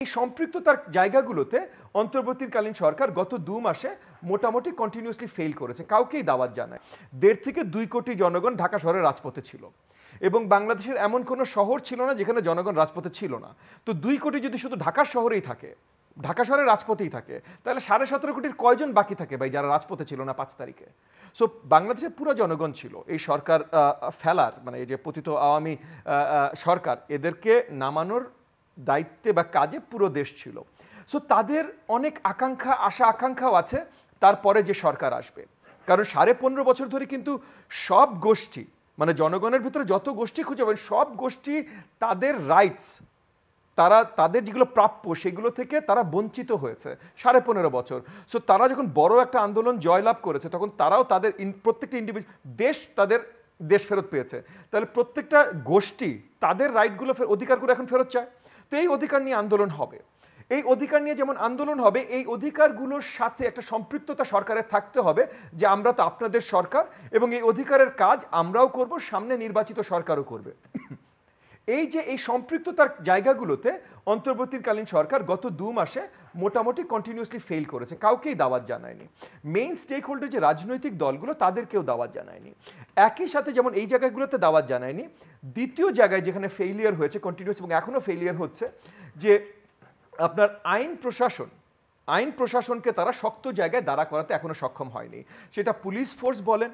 এই সম্পৃক্ততার জায়গাগুলোতে অন্তর্বর্তীকালীন সরকার গত 2 মাসে মোটামুটি কন্টিনিউয়াসলি ফেল করেছে। কাউকেই দাওয়াত জানায়। 1.5 থেকে 2 কোটি জনগণ ঢাকা শহরের রাজপথে ছিল এবং বাংলাদেশের এমন কোনো শহর ছিল না যেখানে জনগণ রাজপথে ছিল না। তো 2 কোটি যদি শুধু ঢাকার শহরেই থাকে, ঢাকা শহরের রাজপথেই থাকে, তাহলে 17.5 কোটির কয়জন বাকি থাকে ভাই যারা রাজপথে ছিল না 5 তারিখে? সো বাংলাদেশের পুরো জনগণ ছিল এই সরকার ফেলার, মানে এই যে পতিত আওয়ামী সরকার, এদেরকে নামানোর দায়িত্বে বা কাজে পুরো দেশ ছিল। সো তাদের অনেক আকাঙ্ক্ষা, আশা আকাঙ্ক্ষাও আছে তারপরে যে সরকার আসবে। কারণ 15.5 বছর ধরে কিন্তু সব গোষ্ঠী, মানে জনগণের ভিতরে যত গোষ্ঠী খুঁজে পাবেন সব গোষ্ঠী তাদের রাইটস, তাদের যেগুলো প্রাপ্য সেগুলো থেকে তারা বঞ্চিত হয়েছে 15.5 বছর। সো তারা যখন বড় একটা আন্দোলন জয়লাভ করেছে তখন তারাও তাদের প্রত্যেকটা দেশ তাদের দেশ ফেরত পেয়েছে। তাহলে প্রত্যেকটা গোষ্ঠী তাদের রাইটগুলো অধিকারগুলো এখন ফেরত চায়। তো এই অধিকার নিয়ে আন্দোলন হবে। এই অধিকার নিয়ে যেমন আন্দোলন হবে, এই অধিকারগুলোর সাথে একটা সম্পৃক্ততা সরকারের থাকতে হবে যে আমরা তো আপনাদের সরকার এবং এই অধিকারের কাজ আমরাও করব, সামনে নির্বাচিত সরকারও করবে। এই যে এই সম্পৃক্ততার জায়গাগুলোতে অন্তর্বর্তীকালীন সরকার গত 2 মাসে মোটামুটি কন্টিনিউয়াসলি ফেল করেছে। কাউকেই দাওয়াত জানায়নি। মেইন স্টেক হোল্ডার যে রাজনৈতিক দলগুলো তাদেরকেও দাওয়াত জানায়নি। একই সাথে যেমন এই জায়গাগুলোতে দাওয়াত জানায়নি, দ্বিতীয় জায়গায় যেখানে ফেইলিয়ার হয়েছে কন্টিনিউয়াস এবং এখনও ফেইলিয়ার হচ্ছে, যে আপনার আইন প্রশাসনকে তারা শক্ত জায়গায় দাঁড়া করাতে এখনো সক্ষম হয়নি। সেটা পুলিশ ফোর্স বলেন,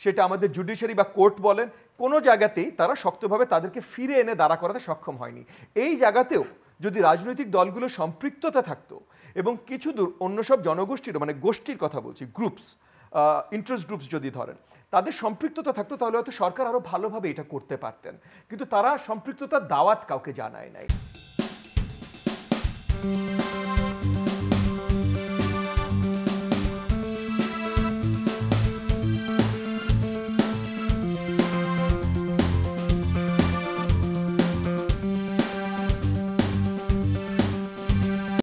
সেটা আমাদের জুডিশিয়ারি বা কোর্ট বলেন, কোনো জায়গাতেই তারা শক্তভাবে তাদেরকে ফিরে এনে দাঁড়া করাতে সক্ষম হয়নি। এই জায়গাতেও যদি রাজনৈতিক দলগুলো সম্পৃক্ততা থাকতো এবং কিছু দূর অন্য সব জনগোষ্ঠীর, মানে গোষ্ঠীর কথা বলছি, গ্রুপস, ইন্টারেস্ট গ্রুপস যদি ধরেন, তাদের সম্পৃক্ততা থাকতো তাহলে হয়তো সরকার আরও ভালোভাবে এটা করতে পারতেন। কিন্তু তারা সম্পৃক্ততার দাওয়াত কাউকে জানায় নাই।